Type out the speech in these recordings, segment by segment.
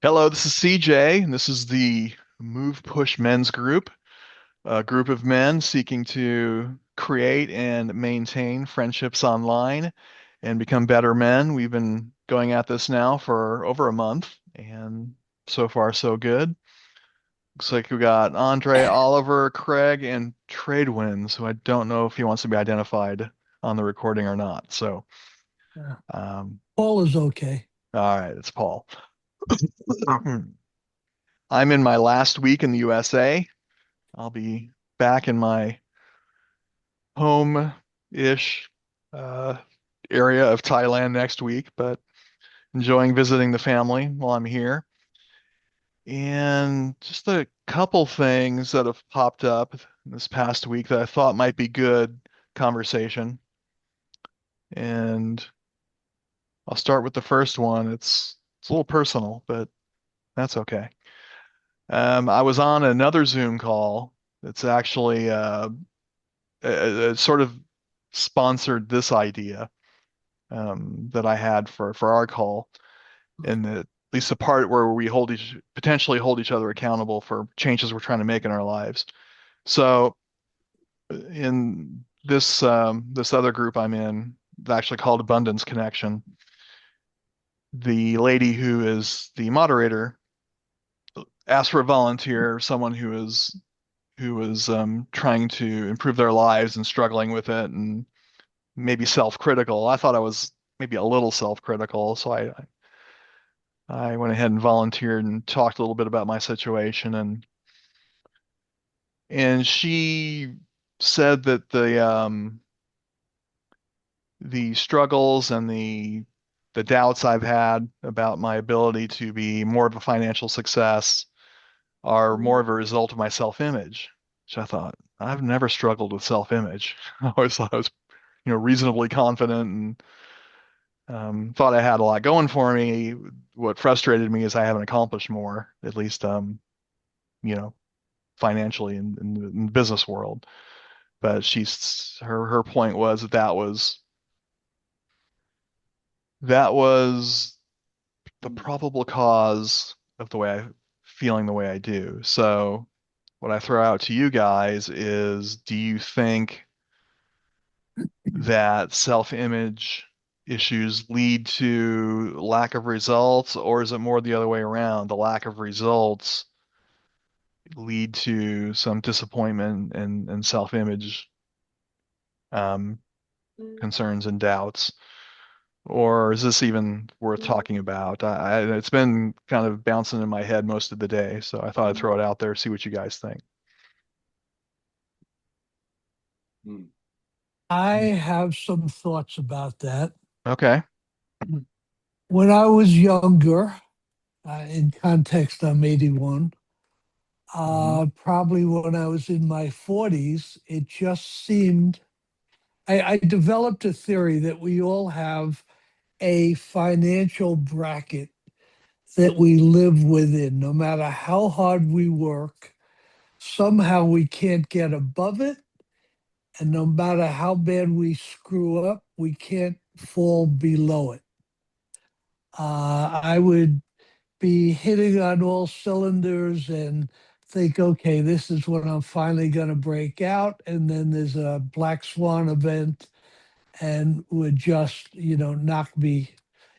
Hello, this is CJ, and this is the Move Push Men's Group, a group of men seeking to create and maintain friendships online and become better men. We've been going at this now for over a month, and so far so good. Looks like we got Andre, Oliver, Craig, and Tradewinds, who I don't know if he wants to be identified on the recording or not. So, Yeah. um, Paul is okay. all right, it's Paul. I'm in my last week in the USA. I'll be back in my home-ish uh, area of Thailand next week, but enjoying visiting the family while I'm here. And just a couple things that have popped up this past week that I thought might be good conversation. And I'll start with the first one. It's a little personal, but that's okay. I was on another Zoom call. It's actually sort of sponsored this idea that I had for our call, and at least the part where we potentially hold each other accountable for changes we're trying to make in our lives. So in this other group I'm in, it's actually called Abundance Connection. The lady who is the moderator asked for a volunteer, someone who is trying to improve their lives and struggling with it and maybe self-critical. I thought I was maybe a little self-critical, so I went ahead and volunteered and talked a little bit about my situation, and she said that the struggles and the doubts I've had about my ability to be more of a financial success are more of a result of my self-image, which I thought I've never struggled with self-image. I always thought I was, reasonably confident and thought I had a lot going for me. What frustrated me is I haven't accomplished more, at least you know, financially in the business world. But her point was that was the probable cause of the way I feeling the way I do. So what I throw out to you guys is, do you think that self-image issues lead to lack of results, or is it more the other way around? The lack of results lead to some disappointment and self-image um, concerns and doubts? Or is this even worth talking about? It's been kind of bouncing in my head most of the day, so I thought I'd throw it out there, see what you guys think. I have some thoughts about that. Okay. When I was younger, in context, I'm 81. Hmm. Probably when I was in my 40s, it just seemed I developed a theory that we all have a financial bracket that we live within. No matter how hard we work, somehow we can't get above it. And no matter how bad we screw up, we can't fall below it. I would be hitting on all cylinders and think, okay, this is when I'm finally going to break out. And then there's a black swan event and would just, knock me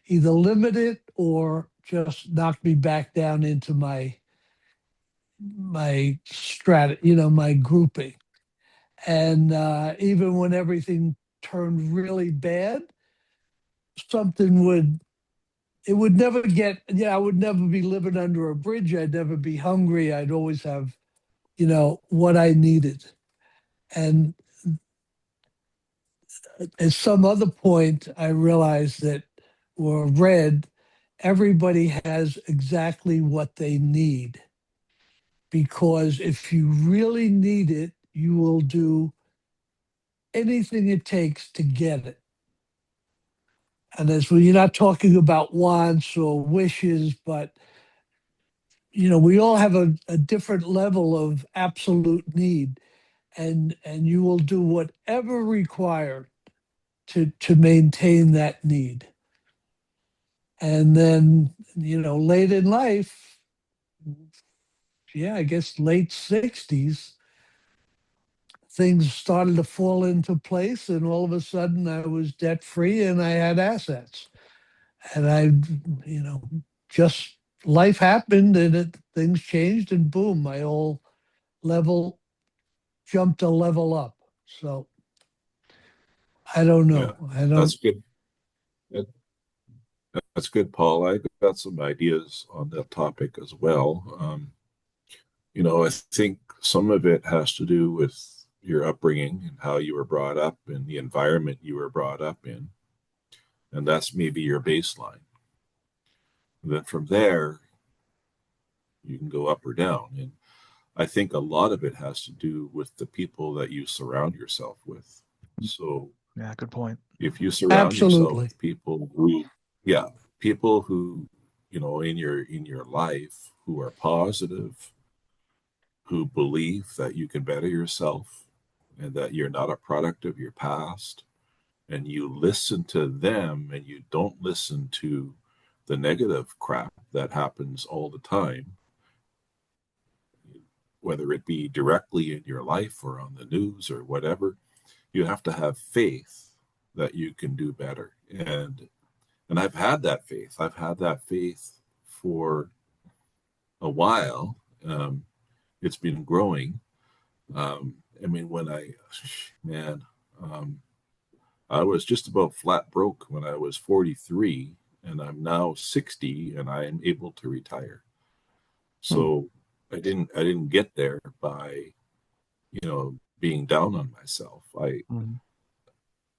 either limit it or just knock me back down into my my grouping. And even when everything turned really bad, something would it would never get I would never be living under a bridge. I'd never be hungry. I'd always have, what I needed. And at some other point I realized that, or read, everybody has exactly what they need, because if you really need it, you will do anything it takes to get it. And as well, you're not talking about wants or wishes, but we all have a different level of absolute need, and you will do whatever required to maintain that need. And then late in life, yeah, I guess late 60s, things started to fall into place. And all of a sudden, I was debt free and I had assets. And you know, just life happened and things changed, and boom, my whole level jumped a level up. So I don't Yeah, know. I don't. that's good. That- That's good, Paul. I got some ideas on that topic as well. I think some of it has to do with your upbringing and how you were brought up and the environment you were brought up in. And that's maybe your baseline. And then from there, you can go up or down. And I think a lot of it has to do with the people that you surround yourself with. So Yeah, good point. if you surround yourself Absolutely. with people who, yeah, people who, in your life who are positive, who believe that you can better yourself and that you're not a product of your past, and you listen to them and you don't listen to the negative crap that happens all the time, whether it be directly in your life or on the news or whatever, you have to have faith that you can do better. And I've had that faith. I've had that faith for a while. It's been growing. I mean, man, um, I was just about flat broke when I was 43, and I'm now 60, and I am able to retire. Hmm. So I didn't get there by being down on myself. Mhm.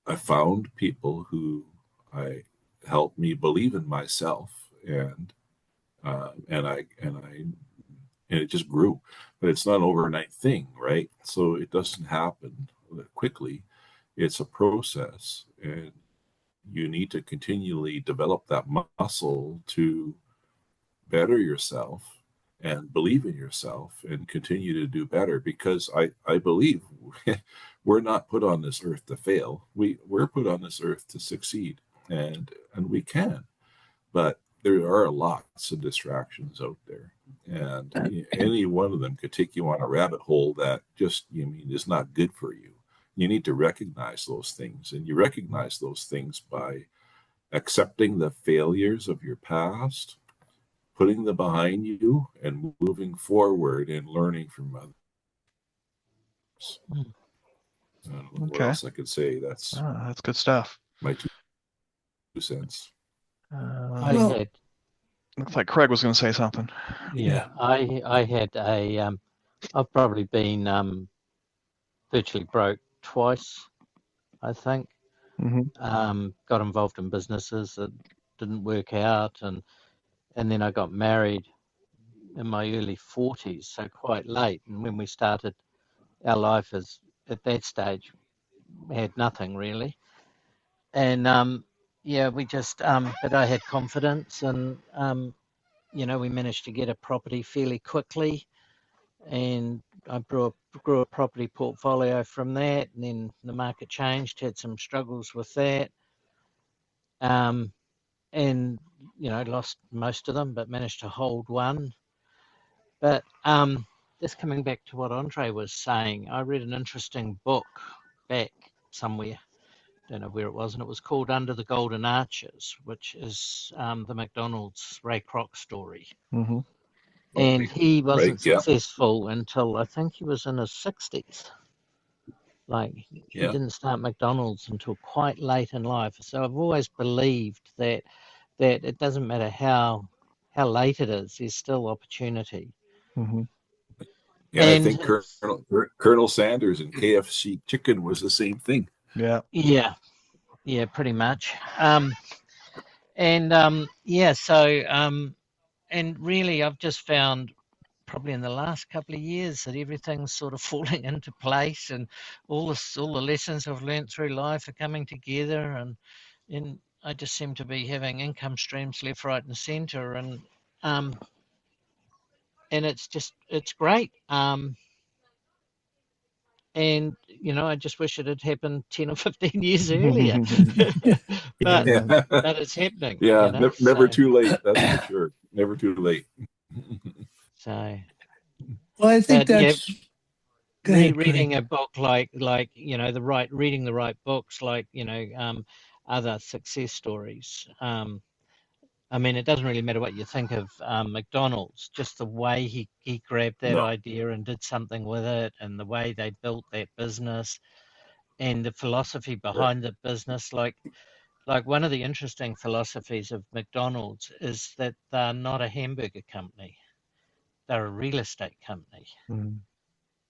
I found people who I helped me believe in myself, and it just grew. But it's not an overnight thing, right? So it doesn't happen quickly. It's a process, and you need to continually develop that muscle to better yourself and believe in yourself and continue to do better, because I believe we're not put on this earth to fail. We're put on this earth to succeed, and we can, but there are lots of distractions out there, and any one of them could take you on a rabbit hole that just, is not good for you. You need to recognize those things, and you recognize those things by accepting the failures of your past, putting them behind you, and moving forward and learning from others. Mm. I don't know what Okay. else I could say. That's That's good stuff. my 2 cents. I Um, Well, had, looks like Craig was going to say something. yeah, yeah. I had I've probably been virtually broke twice, I think. Hmm. Got involved in businesses that didn't work out, and then I got married in my early 40s, so quite late. And when we started our life as at that stage, we had nothing really. And yeah, we just but I had confidence, and we managed to get a property fairly quickly, and I grew a property portfolio from that. And then the market changed, had some struggles with that, um, and lost most of them, but managed to hold one. But just coming back to what Andre was saying, I read an interesting book back somewhere. Don't know where it was, and it was called Under the Golden Arches, which is the McDonald's Ray Kroc story. Hmm. And he Right? wasn't Yeah. successful until I think he was in his 60s. Like he Yeah. didn't start McDonald's until quite late in life. So I've always believed that it doesn't matter how late it is, there's still opportunity. Hmm. Yeah. I And think it's Colonel Sanders and KFC chicken was the same thing. Yeah. yeah, yeah, pretty much. And yeah, so and really I've just found probably in the last couple of years that everything's sort of falling into place, and all the lessons I've learned through life are coming together, and I just seem to be having income streams left, right, and centre, um, and it's great. And I just wish it had happened 10 or 15 years earlier. but And but it's happening, Yeah, never so too late. That's for sure. Never too late. so Well, I think but yeah, that's. Go ahead, reading Craig. a book like reading the right books, like other success stories. I mean, it doesn't really matter what you think of McDonald's, just the way he grabbed that No. idea and did something with it, and the way they built that business, and the philosophy Right. behind the business. Like one of the interesting philosophies of McDonald's is that they're not a hamburger company; they're a real estate company. mm,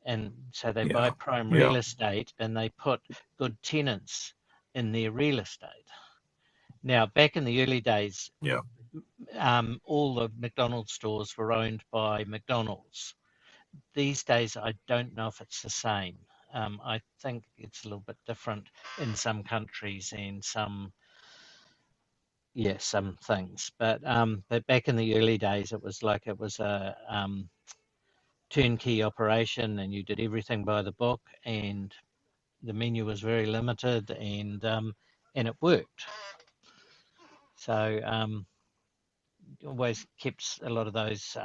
And so they buy Yeah. prime Yeah. real estate and they put good tenants in their real estate. Now, back in the early days, Yeah. all the McDonald's stores were owned by McDonald's. These days, I don't know if it's the same. I think it's a little bit different in some countries and some things. But back in the early days, it was a turnkey operation, and you did everything by the book, and the menu was very limited, and it worked. So always keeps a lot of those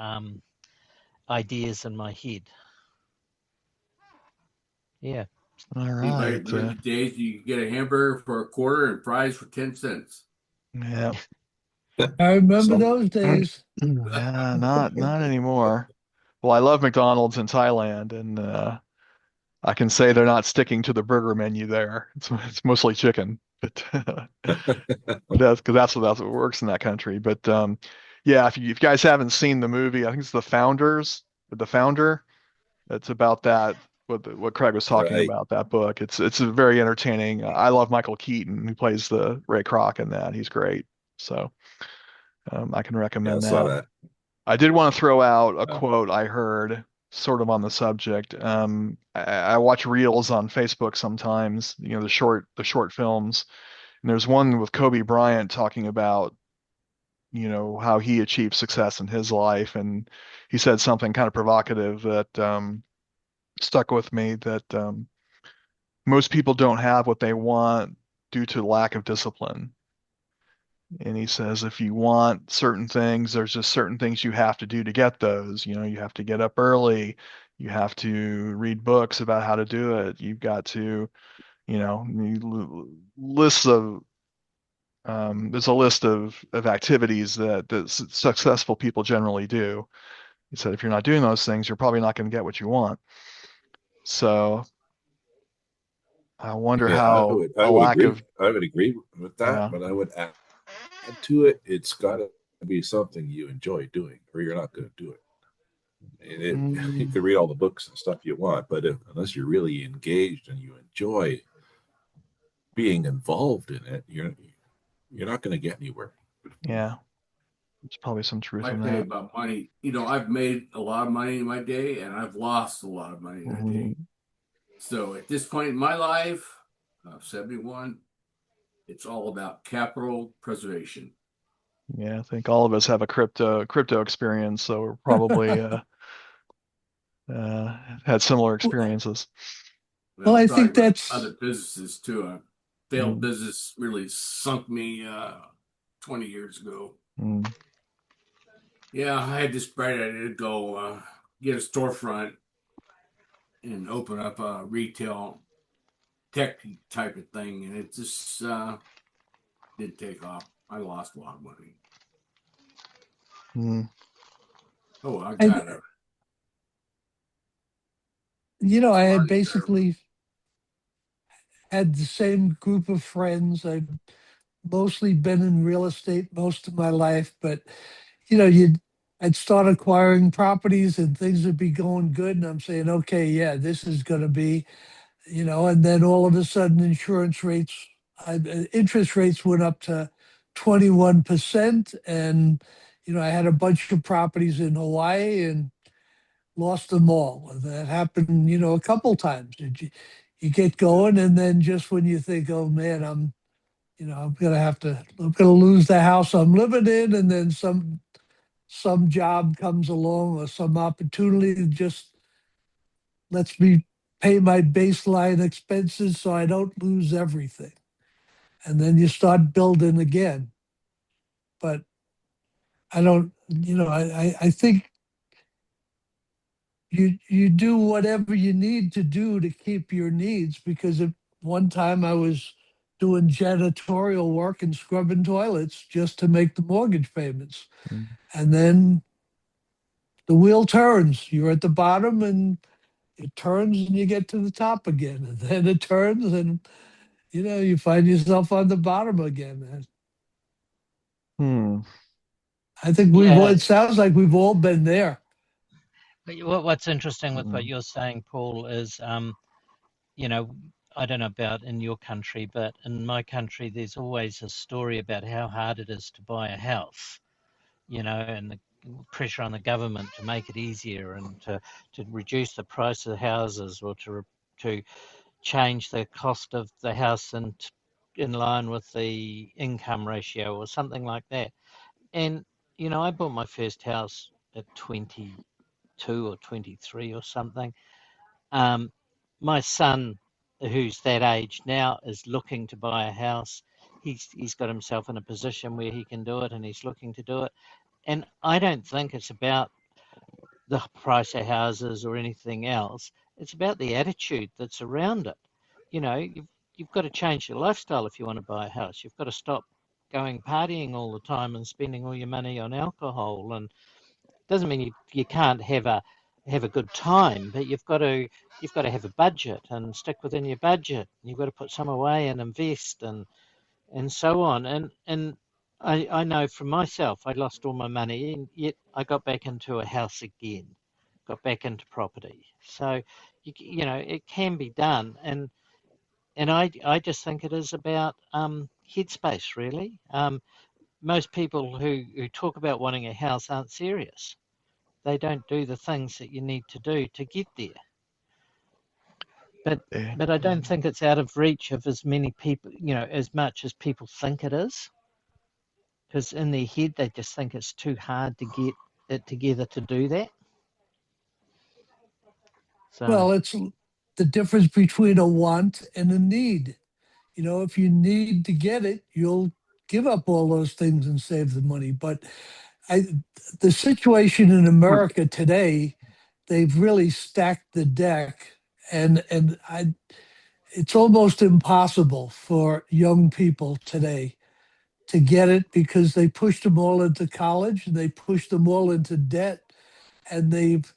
ideas in my head. Yeah. all Anybody right. remember the days you could get a hamburger for a quarter and fries for 10 cents? Yeah. I remember Some those days. Yeah, not anymore. Well, I love McDonald's in Thailand, and I can say they're not sticking to the burger menu there. It's mostly chicken, but that's what works in that country. But yeah, if you guys haven't seen the movie, I think it's The Founder. It's about that what Craig was talking right. about, that book. It's a very entertaining. I love Michael Keaton, who plays the Ray Kroc in that. He's great. So I can Yeah, I recommend saw that. that. I did want to throw out a Yeah. quote I heard sort of on the subject. I watch reels on Facebook sometimes, the short films. And there's one with Kobe Bryant talking about, how he achieved success in his life. And he said something kind of provocative that stuck with me, that most people don't have what they want due to lack of discipline. And he says, if you want certain things, there's just certain things you have to do to get those. You have to get up early. You have to read books about how to do it. You've got to, lists of, there's a list of activities that successful people generally do. He said, if you're not doing those things, you're probably not going to get what you want. So I wonder Yeah, how I a would lack agree. of, I would agree with that, yeah, but I would add to it. It's got to be something you enjoy doing, or you're not going to do it. And you mm, could read all the books and stuff you want, but unless you're really engaged and you enjoy being involved in it, you're not going to get anywhere. yeah, there's probably some truth I in tell you that. about money. I've made a lot of money in my day and I've lost a lot of money in that day. Mhm. So at this point in my life, 71, it's all about capital preservation. Yeah, I think all of us have a crypto experience, so we're probably had similar experiences. Well, Well, I'm I talking think about that's. other businesses too. A failed Mm, business really sunk me 20 years ago. mm, Yeah, I had this bright idea to go get a storefront and open up a retail tech type of thing, and it just didn't take off. I lost a lot of money. mm. Oh, I I, got a I had learning curve. basically had the same group of friends. I've mostly been in real estate most of my life, but I'd start acquiring properties and things would be going good, and I'm saying, okay, yeah, this is going to be, and then all of a sudden, interest rates went up to 21%, and I had a bunch of properties in Hawaii and lost them all. That happened, a couple times. You get going, and then just when you think, oh man, I'm gonna lose the house I'm living in, and then some job comes along or some opportunity that just lets me pay my baseline expenses so I don't lose everything. and then you start building again. But I don't, I think you do whatever you need to do to keep your needs, because at one time I was doing janitorial work and scrubbing toilets just to make the mortgage payments. Mm. And then the wheel turns. You're at the bottom and it turns and you get to the top again. And then it turns and you find yourself on the bottom again. And Hmm. I think Yeah. it sounds like we've all been there. But what's interesting with what Mm. you're saying, Paul, is you know, I don't know about in your country, but in my country, there's always a story about how hard it is to buy a house, and the pressure on the government to make it easier and to reduce the price of houses, or to change the cost of the house and in line with the income ratio or something like that. And, I bought my first house at 22 or 23 or something. Um, my son, who's that age now, is looking to buy a house. He's got himself in a position where he can do it, and he's looking to do it. And I don't think it's about the price of houses or anything else. It's about the attitude that's around it. You've got to change your lifestyle if you want to buy a house. You've got to stop going partying all the time and spending all your money on alcohol. And doesn't mean you can't have a good time, but you've got to have a budget and stick within your budget. You've got to put some away and invest and so on. And I know from myself, I lost all my money, and yet I got back into a house again, got back into property. So it can be done, and I just think it is about headspace, really. Most people who talk about wanting a house aren't serious. They don't do the things that you need to do to get there. But Yeah. but I don't think it's out of reach of as many people, as much as people think it is, because in their head they just think it's too hard to get it together to do that. So Well, it's the difference between a want and a need. If you need to get it, you'll give up all those things and save the money. But I, the situation in America today, they've really stacked the deck, and it's almost impossible for young people today to get it, because they pushed them all into college and they pushed them all into debt, and they've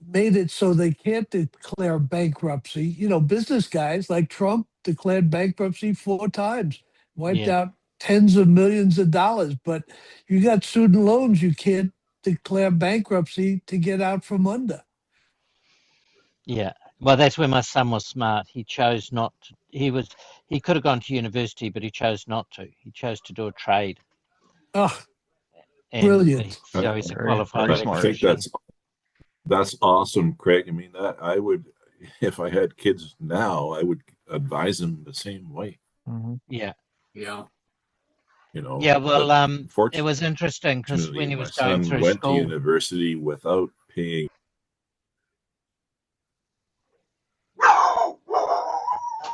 made it so they can't declare bankruptcy. Business guys like Trump declared bankruptcy 4 times, wiped yeah, out tens of millions of dollars. But you got student loans you can't declare bankruptcy to get out from under. yeah. Well, that's where my son was smart. He chose not to. He could have gone to university, but he chose not to. He chose to do a trade, Oh, and brilliant. I, so he's a Very, qualified very I smart. think electrician. that's awesome, Craig. I mean, that I would, if I had kids now, I would advise them the same way, Hmm. Yeah, Yeah. yeah. Well, But it was interesting because when unfortunately, he my was going son through went to school. university without paying.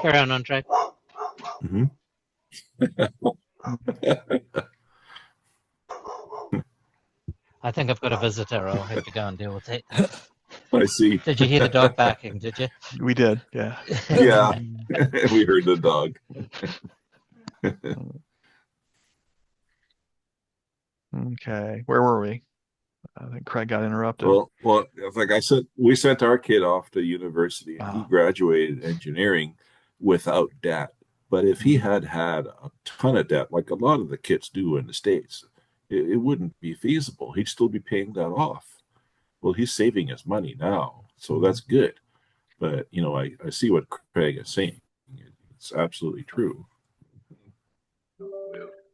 Carry on, Andre. Mhm. I think I've got a visitor. I'll have to go and deal with that. I see. Did you hear the dog barking? Did you? We did, yeah. Yeah, we heard the dog. Okay, where were we? I think Craig got interrupted. Well, like I said, we sent our kid off to university, and he Ah. graduated engineering without debt. But if he Mhm. had had a ton of debt, like a lot of the kids do in the States, it wouldn't be feasible. He'd still be paying that off. Well, he's saving his money now, so that's good. But I see what Craig is saying. It's absolutely true.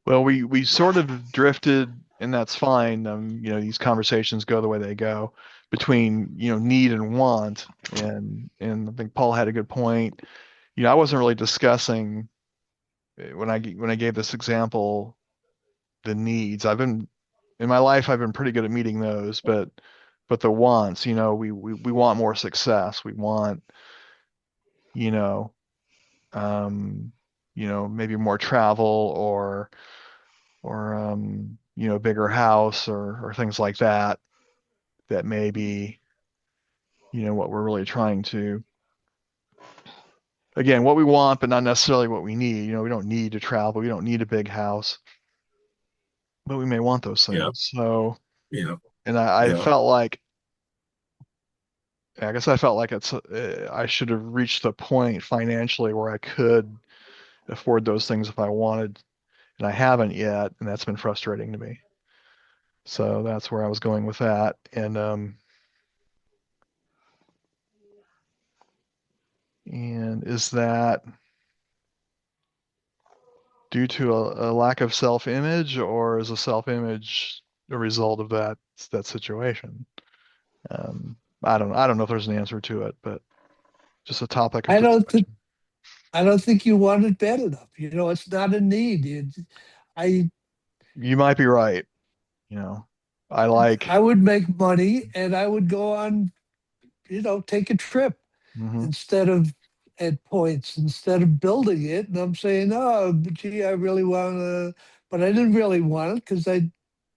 Well, we sort of drifted, and that's fine. These conversations go the way they go between, need and want. And I think Paul had a good point. I wasn't really discussing when I gave this example, the needs. In my life, I've been pretty good at meeting those, but the wants, we want more success. We want, you know, um, maybe more travel or bigger house or things like that that may be, what we're really trying to, again, what we want, but not necessarily what we need. We don't need to travel. We don't need a big house, but we may want those Yeah. things. So, Yeah. and I Yeah. felt like, I guess I felt like I should have reached the point financially where I could afford those things if I wanted, and I haven't yet, and that's been frustrating to me. So that's where I was going with that. And is that due to a lack of self-image, or is a self-image a result of that situation? Um, I don't know if there's an answer to it, but just a topic of I don't think discussion. I don't think you want it bad enough. It's not a need. I You might be right. You know, I I like. would make money and I would go on, take a trip Mhm, instead of at points instead of building it. And I'm saying, oh, gee, I really want to, but I didn't really want it because I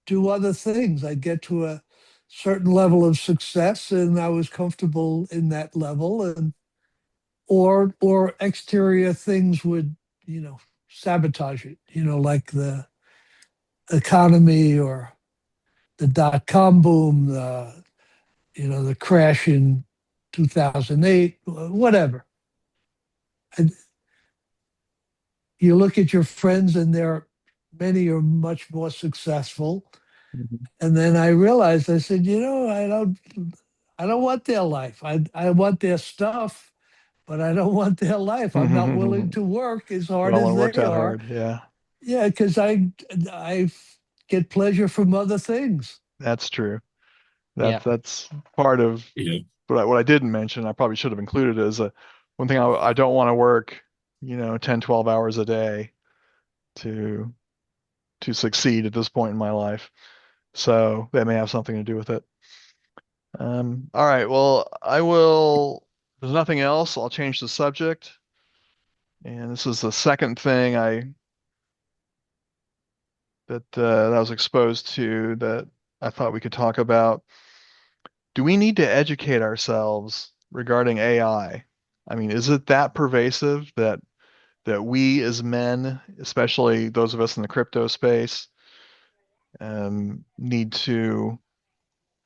do other things. I get to a certain level of success and I was comfortable in that level, and or exterior things would, sabotage it, like the economy or the dot-com boom, the crash in 2008, whatever. And you look at your friends and many are much more successful. mhm. And then I realized, I said, I don't want their life. I want their stuff, but I don't want their life. I'm not willing to work as hard Well, as and work they that are. hard. Yeah, Yeah, because I get pleasure from other things. that's true. Yeah. That's part of Yeah. what I didn't mention. I probably should have included is one thing I don't want to work, 10, 12 hours a day to succeed at this point in my life. So that may have something to do with it. All right. Well, I will. If there's nothing else, I'll change the subject. And this is the second thing that I was exposed to that I thought we could talk about. Do we need to educate ourselves regarding AI? I mean, is it that pervasive that we as men, especially those of us in the crypto space, need to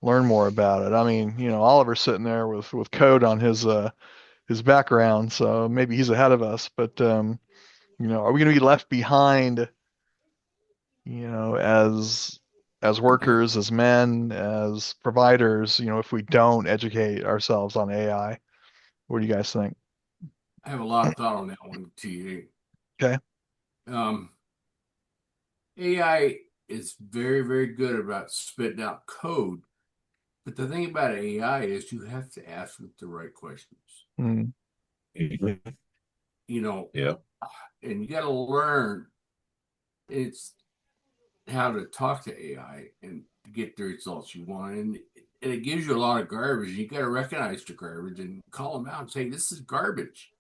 learn more about it? I mean, Oliver's sitting there with code on his background, so maybe he's ahead of us. But are we going to be left behind? As workers, as men, as providers, if we don't educate ourselves on AI. What do you guys think? I have a lot of thought on that one, too. Okay. Um, AI is very, very good about spitting out code. But the thing about AI is you have to ask it the right questions. Mm, Mhm. You know, Yeah. and you got to learn it's how to talk to AI and get the results you want. And it gives you a lot of garbage. You got to recognize the garbage and call them out and say, "This is garbage.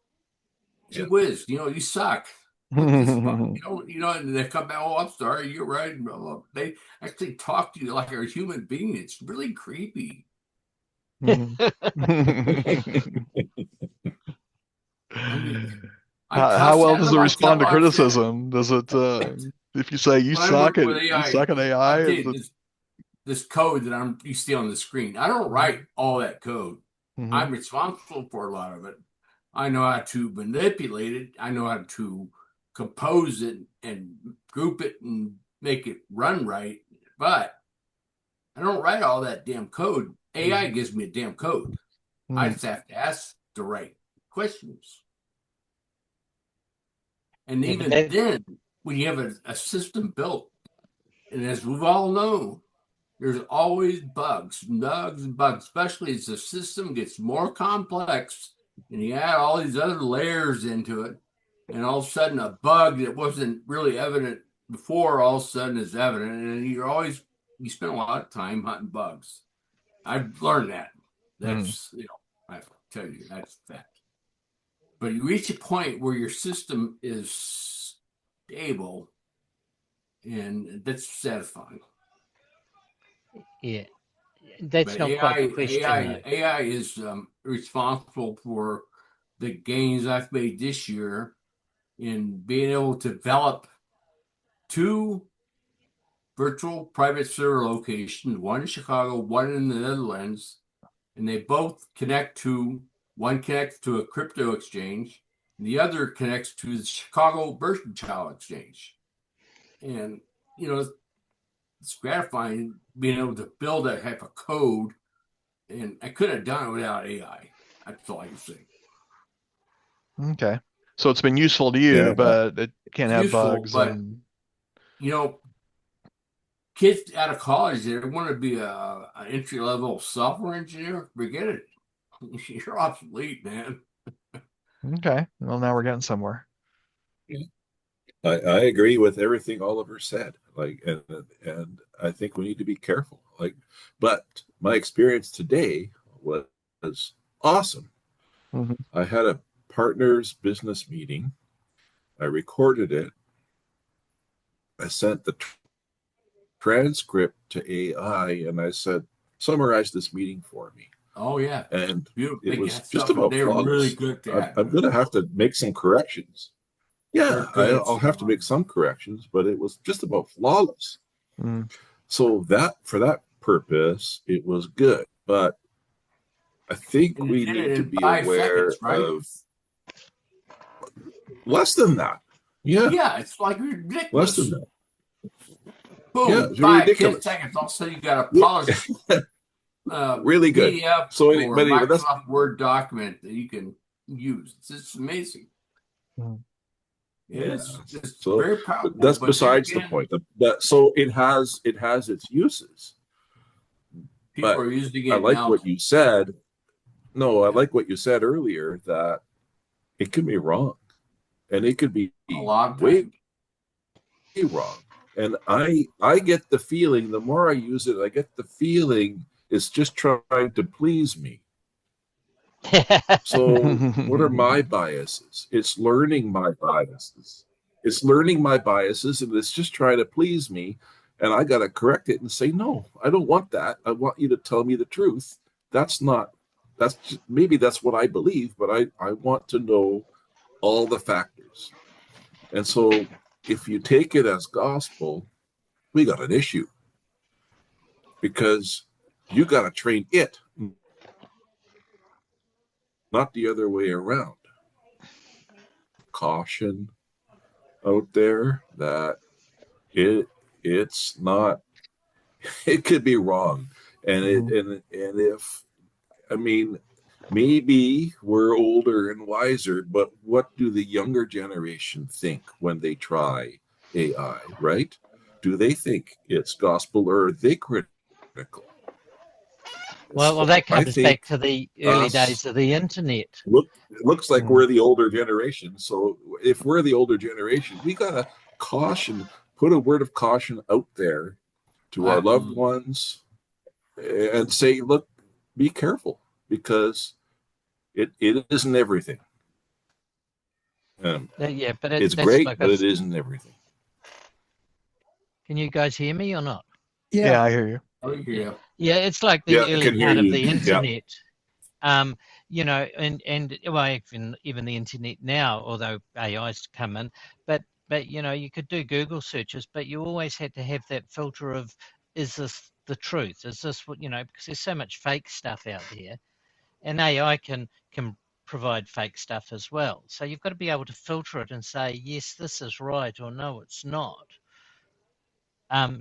Gee Yeah. whiz, you suck. What this fuck, and they come back, oh, I'm sorry, you're right. And blah, blah. They actually talk to you like a human being. It's really creepy. mm. I mean, I How cuss well at does it them. I tell respond them to I said, criticism? Does it, if you say when I'm working with you AI, suck at I AI, is did it? this code that you see on the screen. I don't write all that code. Mm-hmm, I'm responsible for a lot of it. I know how to manipulate it. I know how to compose it and group it and make it run right. But I don't write all that damn code. AI gives me a damn code. I mm-hmm, just have to ask the right questions. And Yeah, but even then, when you have a system built, and as we've all known, there's always bugs and bugs, especially as the system gets more complex and you add all these other layers into it. And all of a sudden, a bug that wasn't really evident before all of a sudden is evident. And you spend a lot of time hunting bugs. I've learned that. mm-hmm. That's, I tell you, that's fact. but you reach a point where your system is stable, and that's satisfying. Yeah, that's But not quite the AI, question AI, though. AI is responsible for the gains I've made this year in being able to develop two virtual private server locations, one in Chicago, one in the Netherlands, and they both connect to one connects to a crypto exchange, and the other connects to the Chicago Mercantile Exchange. And you know, it's gratifying being able to build that type of code, and I couldn't have done it without AI. That's all I can say. Okay. So it's been useful to you, Yeah. but it can It's have useful, bugs but and you know, kids out of college they want to be an entry level software engineer. Forget it. You're obsolete, man. okay. Well, now we're getting somewhere. I agree with everything Oliver said. Like, and I think we need to be careful. Like, but my experience today was awesome. Hmm. I had a partners business meeting. I recorded it. I sent the transcript to AI, and I said, "Summarize this meeting for me." Oh yeah, And beautiful. it They was got just stuff. about They're really flawless. good at I'm, that. I'm going to have to make some corrections. They're Yeah, good at I'll have to stuff. make some corrections, but it was just about flawless. Mm. So that for that purpose, it was good. But I think And it we did it need to in be 5 seconds, aware right? of less than that. Yeah, Yeah, it's like less than ridiculous. that. Yeah, Boom, it's five, ten ridiculous. seconds. All of a sudden, you got a Yeah, polished really good. PDF So, or but anyway, that's Microsoft Word document that you can use. It's just amazing. Mm. yeah. It's So, very but powerful. that's But then besides the again, point. So it has its uses. people But are using I it like now what you said. No, I yeah, like what you said earlier that it can be wrong, and it could be a lot of way times. wrong. And I get the feeling the more I use it, I get the feeling it's just trying to please me. So what are my biases? It's learning my biases. It's learning my biases, and it's just trying to please me. And I got to correct it and say, no, I don't want that. I want you to tell me the truth. That's not, that's just, maybe that's what I believe, but I want to know all the factors. And so if you take it as gospel, we got an issue because you got to train it, not the other way around. Caution out there that it it's not it could be wrong, and it Mhm. and if I mean maybe we're older and wiser, but what do the younger generation think when they try AI, right? Do they think it's gospel or are they critical? Well, So that I comes back think to the early days us of the internet. it looks like Mm. we're the older generation. So if we're the older generation, we gotta caution, put a word of caution out there to our loved Absolutely. ones and say, look, be careful because it isn't everything. Yeah, but It's that's great, like but it us. isn't everything. Can you guys hear me or not? Yeah. Yeah, I hear you. Oh, Yeah, yeah. yeah. It's like Yeah, the I early can hear part of you. the Yeah. internet. Um, and well, even the internet now, although AI's come in, but you could do Google searches, but you always had to have that filter of, is this the truth? Is this what because there's so much fake stuff out there, and AI can provide fake stuff as well. So you've got to be able to filter it and say, yes, this is right, or no, it's not.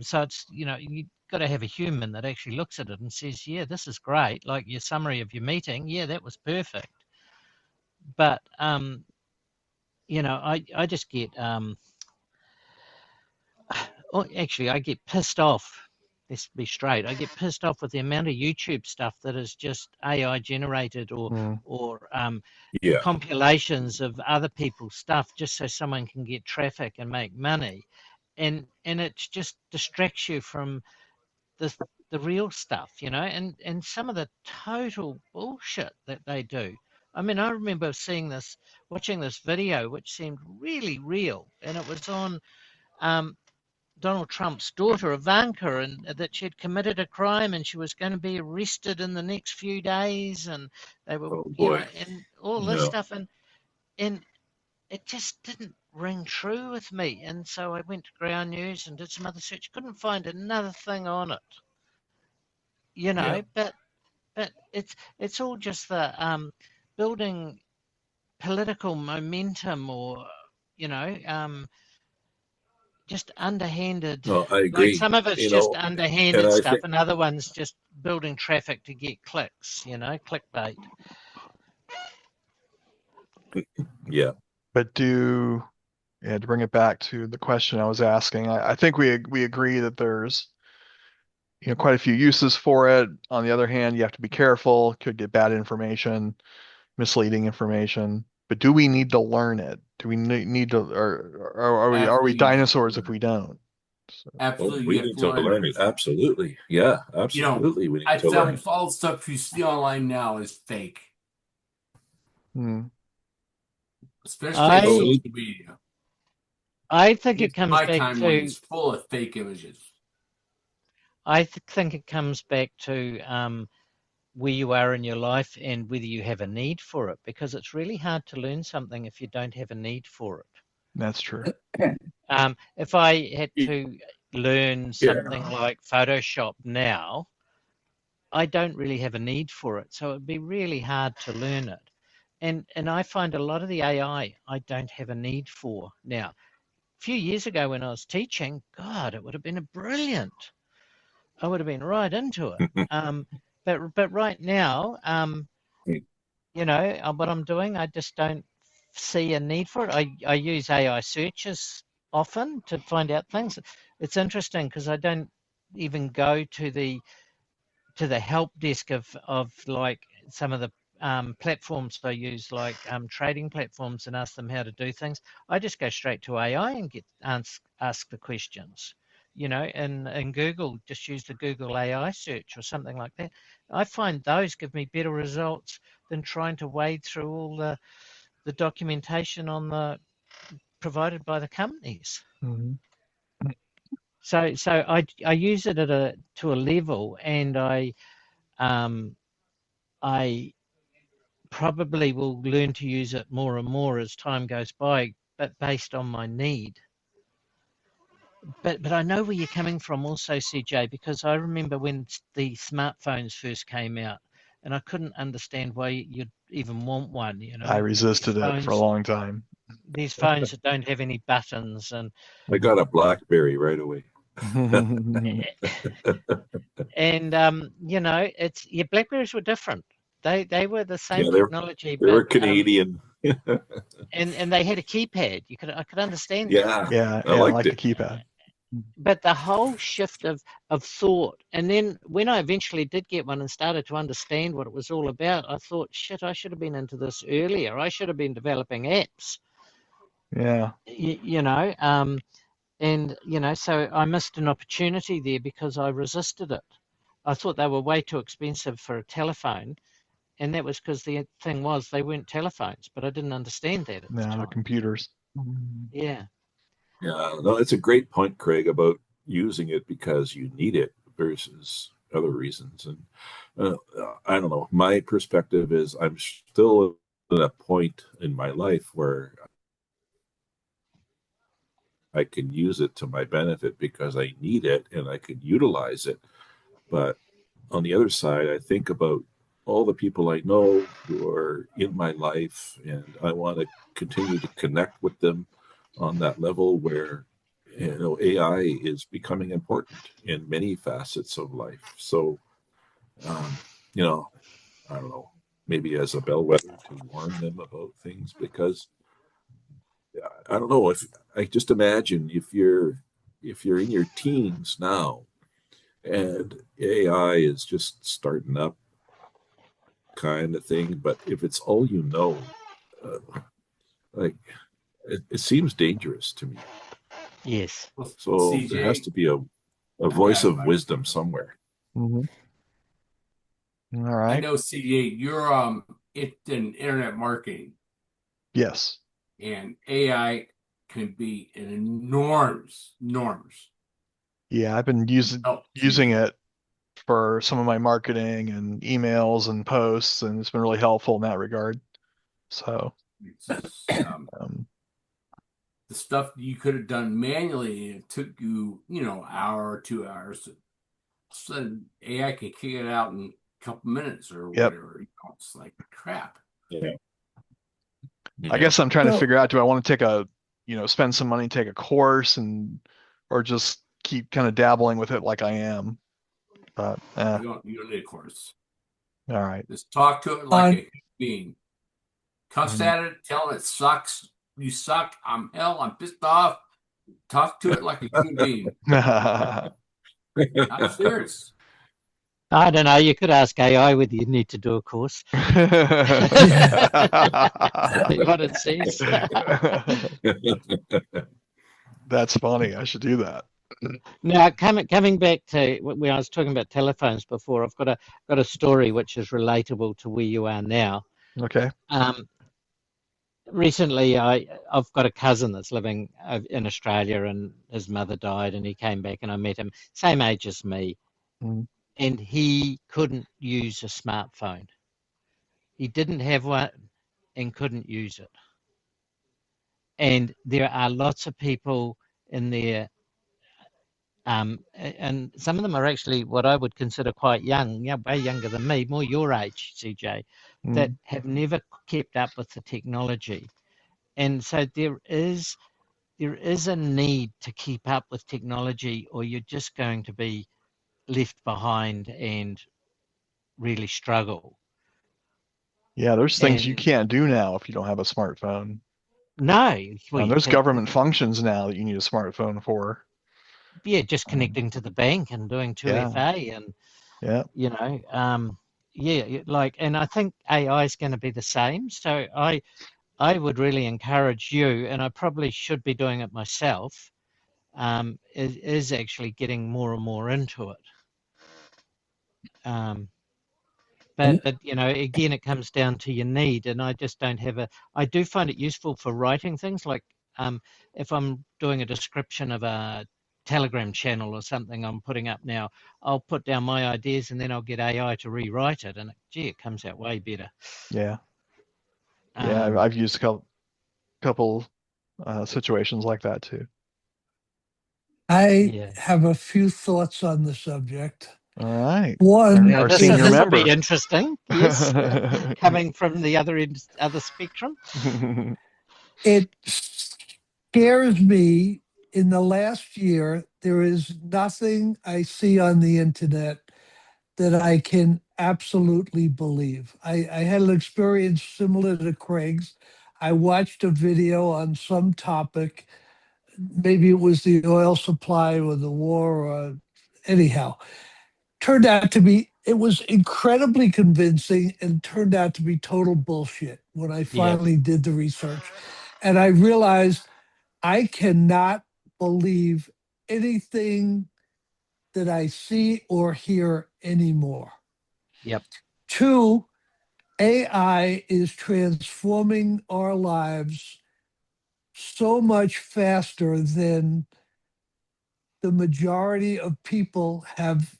So it's you've got to have a human that actually looks at it and says, yeah, this is great. Like your summary of your meeting, yeah, that was perfect. But I just get actually I get pissed off. Let's be straight. I get pissed off with the amount of YouTube stuff that is just AI generated or Mm. or Yeah. compilations of other people's stuff just so someone can get traffic and make money, and it just distracts you from the the real stuff, and some of the total bullshit that they do. I mean, I remember watching this video, which seemed really real, and it was on um, Donald Trump's daughter, Ivanka, and that she'd committed a crime and she was going to be arrested in the next few days, and they were, Oh you know, boy. and all this Yeah. stuff, and it just didn't ring true with me. And so I went to Ground News and did some other search. Couldn't find another thing on it, Yeah. But it's all just the building political momentum, or you know, just underhanded. No, I Like agree. some of it's You just know, and underhanded I stuff, think, and other ones just building traffic to get clicks. Clickbait. yeah. But to bring it back to the question I was asking, I think we agree that there's quite a few uses for it. On the other hand, you have to be careful. Could get bad information, misleading information. But do we need to learn it? Do we need to, or are we Absolutely, you have to dinosaurs if learn we it. don't? So, Oh, Absolutely, we you have need to to learn it. learn it. Absolutely. Yeah, You know, absolutely. We need I to tell learn you, it. all the stuff you see online now is fake, hmm. especially on Well, we I need, social media. I think it It's comes my back timeline to is full of fake images. think it comes back to where you are in your life and whether you have a need for it, because it's really hard to learn something if you don't have a need for it. That's true. If I had to learn something yeah. like Photoshop now, I don't really have a need for it, so it'd be really hard to learn it. And I find a lot of the I don't have a need for now. A few years ago when I was teaching, God, it would have been a brilliant. I would have been right into it. Um, but right now, what I'm doing, I just don't see a need for it. I use AI searches often to find out things. It's interesting because I don't even go to the help desk of like some of the platforms I use, like trading platforms, and ask them how to do things. I just go straight to AI and ask the questions. And Google, just use the Google AI search or something like that. I find those give me better results than trying to wade through all the documentation on the provided by the companies. Hmm. So I use it to a level, and um, I probably will learn to use it more and more as time goes by, but based on my need. But I know where you're coming from also, CJ, because I remember when the smartphones first came out, and I couldn't understand why you'd even want one. I These resisted it for a phones, long time. these phones that don't have any buttons, I got a BlackBerry right away. it's your Blackberries were different. They were the same Yeah, technology, they but were Canadian. and they had a keypad. I could understand that. Yeah, Yeah, I yeah, I liked like the it. keypad. But the whole shift of thought, and then when I eventually did get one and started to understand what it was all about, I thought, shit, I should have been into this earlier. I should have been developing apps, Yeah, you, you know, um, so I missed an opportunity there because I resisted it. I thought they were way too expensive for a telephone, and that was because the thing was they weren't telephones, but I didn't understand that at the no, the time. computers. Yeah. Yeah, no, it's a great point, Craig, about using it because you need it versus other reasons. And I don't know. My perspective is I'm still at a point in my life where I can use it to my benefit because I need it and I can utilize it. But on the other side, I think about all the people I know who are in my life, and I want to continue to connect with them on that level where AI is becoming important in many facets of life. So, um, you know, I don't know, maybe as a bellwether to warn them about things because I don't know if I just imagine if you're in your teens now and AI is just starting up kind of thing. But if it's all you know, like it seems dangerous to me. Yes. Well, So there has CJ, to be a I got voice of advice for wisdom you. somewhere. Hmm. All I right. know CJ, you're it's in internet marketing, Yes. and AI can be an enormous Yeah, I've been help to using you. it for some of my marketing and emails and posts, and it's been really helpful in that regard. So, It's just, um, the stuff you could have done manually, and it took you, an hour or 2 hours. So AI can kick it out in a couple minutes or yep. whatever. It's like crap. Yeah. I Yeah. guess I'm trying to So figure out, do I want to take spend some money, take a course or just keep kind of dabbling with it like I am. But, You don't need a course. all right. Just talk to it like a on human being. Cuss Mhm. at it, tell it sucks. You suck. I'm hell. I'm pissed off. Talk to it like a human being. I'm serious. I don't know. You could ask AI whether you need to do a course. yeah, See what it says. That's funny. I should do that. Now, coming back to when I was talking about telephones before, I've got a story which is relatable to where you are now. Okay. Um, Recently, I've got a cousin that's living in Australia, and his mother died, and he came back, and I met him, same age as me, Mm. and he couldn't use a smartphone. He didn't have one and couldn't use it. And there are lots of people in there, and some of them are actually what I would consider quite young, yeah, way younger than me, more your age, CJ, that Mm. have never kept up with the technology. And so there is a need to keep up with technology, or you're just going to be left behind and really struggle. Yeah, there's things you And can't do now if you don't have a smartphone. no, well, And you there's can, government functions now that you need a smartphone for. yeah, just Um, connecting to the bank and doing yeah. 2FA, and Yeah. you know, yeah, like, and I think AI is going to be the same. So I would really encourage you, and I probably should be doing it myself. Is actually getting more and more into it. Um, and but again, it comes down to your need, and I just don't have a. I do find it useful for writing things, like if I'm doing a description of a Telegram channel or something I'm putting up now, I'll put down my ideas, and then I'll get AI to rewrite it, and gee, it comes out way better. Yeah. Yeah. I've, Um, I've used a couple situations like that too. I yeah. have a few thoughts on the subject. All right. One, Now Our this senior it this will be member. interesting. Yes, coming from the other spectrum. it scares me. In the last year, there is nothing I see on the internet that I can absolutely believe. I had an experience similar to Craig's. I watched a video on some topic. Maybe it was the oil supply or the war, or anyhow. Turned out to be, it was incredibly convincing and turned out to be total bullshit when I Yeah. finally did the research. And I realized I cannot believe anything that I see or hear anymore. Yep. Two, AI is transforming our lives so much faster than the majority of people have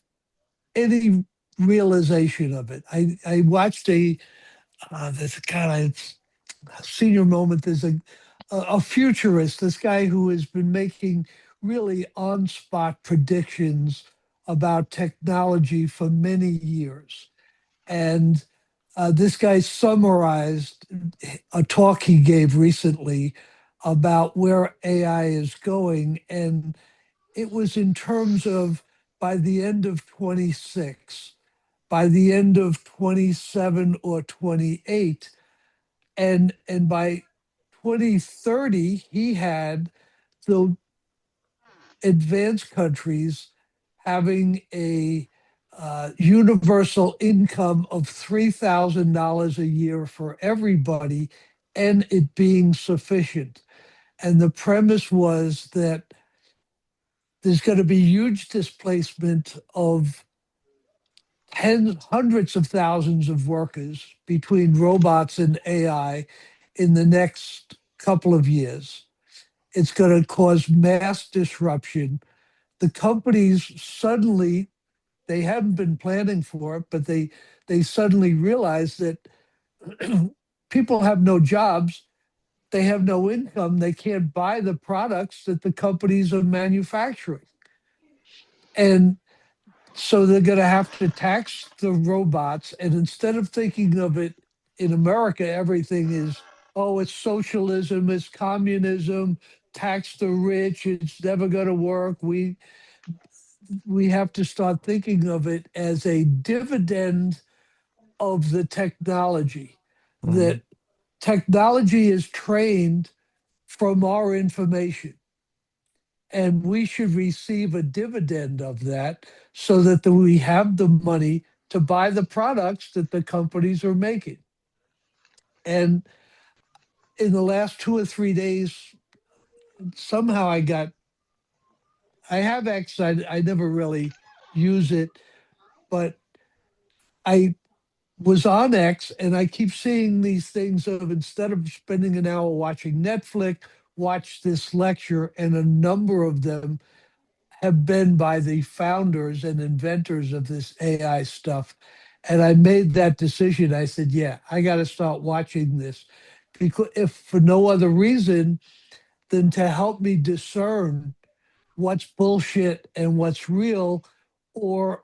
any realization of it. I watched this kind of senior moment. There's a futurist, this guy who has been making really on spot predictions about technology for many years. And this guy summarized a talk he gave recently about where AI is going. And it was in terms of by the end of 26, by the end of 27 or 28, and by 2030, he had the advanced countries having a universal income of $3,000 a year for everybody, and it being sufficient. And the premise was that there's going to be huge displacement of hundreds of thousands of workers between robots and AI in the next couple of years. It's going to cause mass disruption. The companies suddenly, they haven't been planning for it, but they suddenly realize that people have no jobs, they have no income, they can't buy the products that the companies are manufacturing. And so they're going to have to tax the robots. And instead of thinking of it in America, everything is, oh, it's socialism, it's communism, tax the rich, it's never going to work. We have to start thinking of it as a dividend of the technology, Mhm. that technology is trained from our information, and we should receive a dividend of that so that we have the money to buy the products that the companies are making. And in the last 2 or 3 days, somehow I have X. I never really use it, but I was on X, and I keep seeing these things of, instead of spending an hour watching Netflix, watch this lecture, and a number of them have been by the founders and inventors of this AI stuff. And I made that decision. I said, yeah, I got to start watching this, because if for no other reason than to help me discern what's bullshit and what's real, or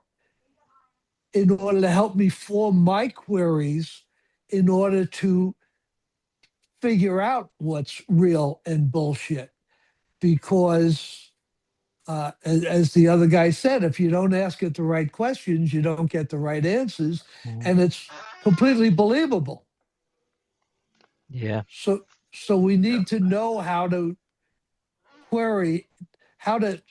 in order to help me form my queries in order to figure out what's real and bullshit. Because as the other guy said, if you don't ask it the right questions, you don't get the right answers, Mhm. and it's completely believable. Yeah. So we need to know how to query, how to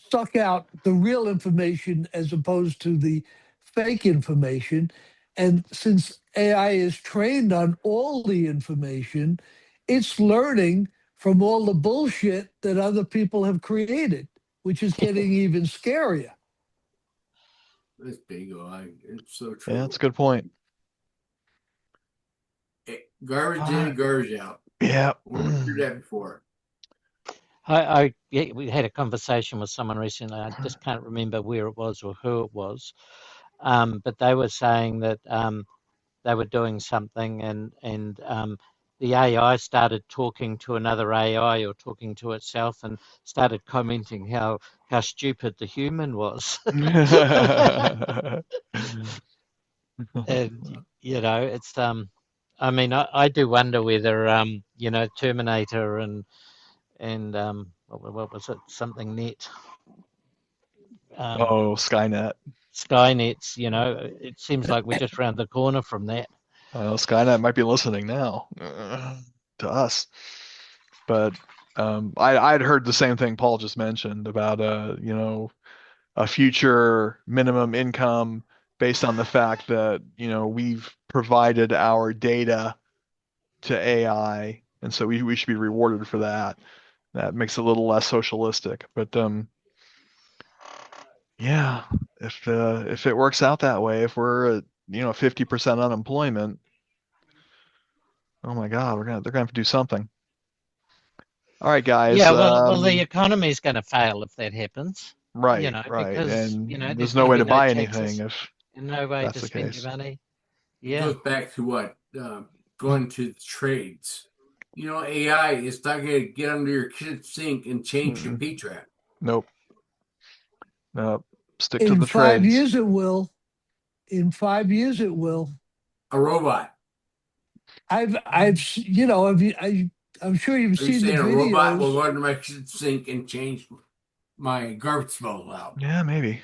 suck out the real information as opposed to the fake information. And since AI is trained on all the information, it's learning from all the bullshit that other people have created, which is getting even scarier. That's big. It's so Yeah, that's a true. good point. Garbage in, garbage out. Yeah. We went through that before. Yeah, we had a conversation with someone recently. I just can't remember where it was or who it was, but they were saying that they were doing something, and the AI started talking to another AI or talking to itself, and started commenting how stupid the human was. And it's I mean, I do wonder whether Terminator and what was it, something net, um, Oh, Skynet. Skynet's, it seems like we're just round the corner from that. Skynet might be listening now to us. But I'd heard the same thing Paul just mentioned about a future minimum income based on the fact that we've provided our data to AI, and so we should be rewarded for that. That makes it a little less socialistic. But yeah, if it works out that way, if we're at 50% unemployment, oh my God, they're gonna have to do something. All right, guys. Yeah, well, the economy's going to fail if that happens, Right, because and there's there's no going to way be to no buy anything taxes if and no way that's to the spend your case. money. It Yeah. goes back to what going to the trades. AI is not going to get under your kitchen sink and change your Mm-mm. P trap. Nope, nope. Stick to In the 5 years, trades. it will. In 5 years, it will. A robot. I'm sure you've Are you seen the saying a robot will videos. go under my kitchen sink and change my garbage disposal out? Yeah, maybe.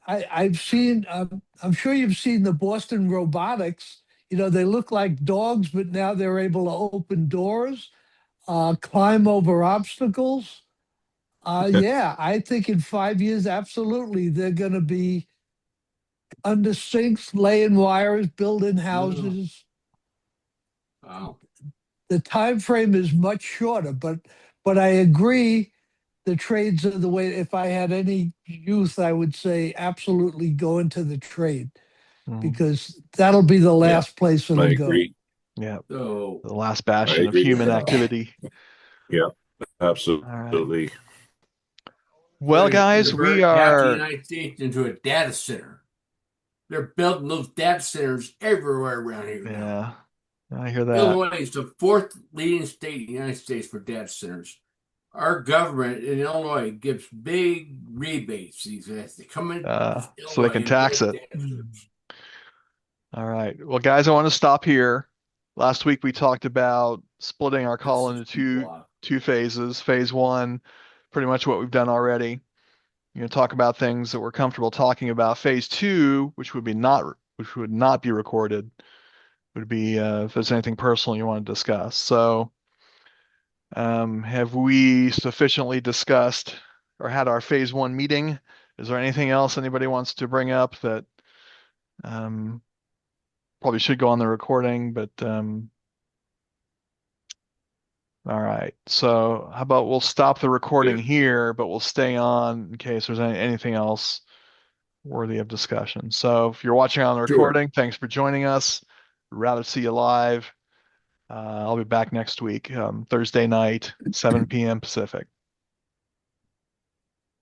I've seen. I'm sure you've seen the Boston Robotics. They look like dogs, but now they're able to open doors, climb over obstacles. Yeah, I think in 5 years, absolutely, they're going to be under sinks, laying wires, building No. houses. Wow. The time frame is much shorter, but I agree the trades are the way. If I had any youth, I would say absolutely go into the trade, Mm, because that'll be the Yeah, last place I it'll go. agree. yeah, So, the last I bastion of agree with human that. activity. Yeah, All right. absolutely. Well, guys, we convert half the are, United States into a data center. They're building those data centers everywhere around here now. yeah, I hear that. Illinois is the fourth leading state in the United States for data centers. Our government in Illinois gives big rebates. These guys, they come into So they Illinois can and tax build it. data centers. All right. Well, guys, I want to stop here. Last week we talked about splitting our That's call into 6 people two off. two phases. Phase one, pretty much what we've done already. Talk about things that we're comfortable talking about. Phase two, which would not be recorded, would be if there's anything personal you want to discuss. So, have we sufficiently discussed or had our phase one meeting? Is there anything else anybody wants to bring up that um, probably should go on the recording? But all right. So how about we'll stop the recording Good. here, but we'll stay on in case there's anything else worthy of discussion. So if you're watching on the Sure. recording, thanks for joining us. Rather see you live. I'll be back next week, Thursday night, 7 p.m. Pacific.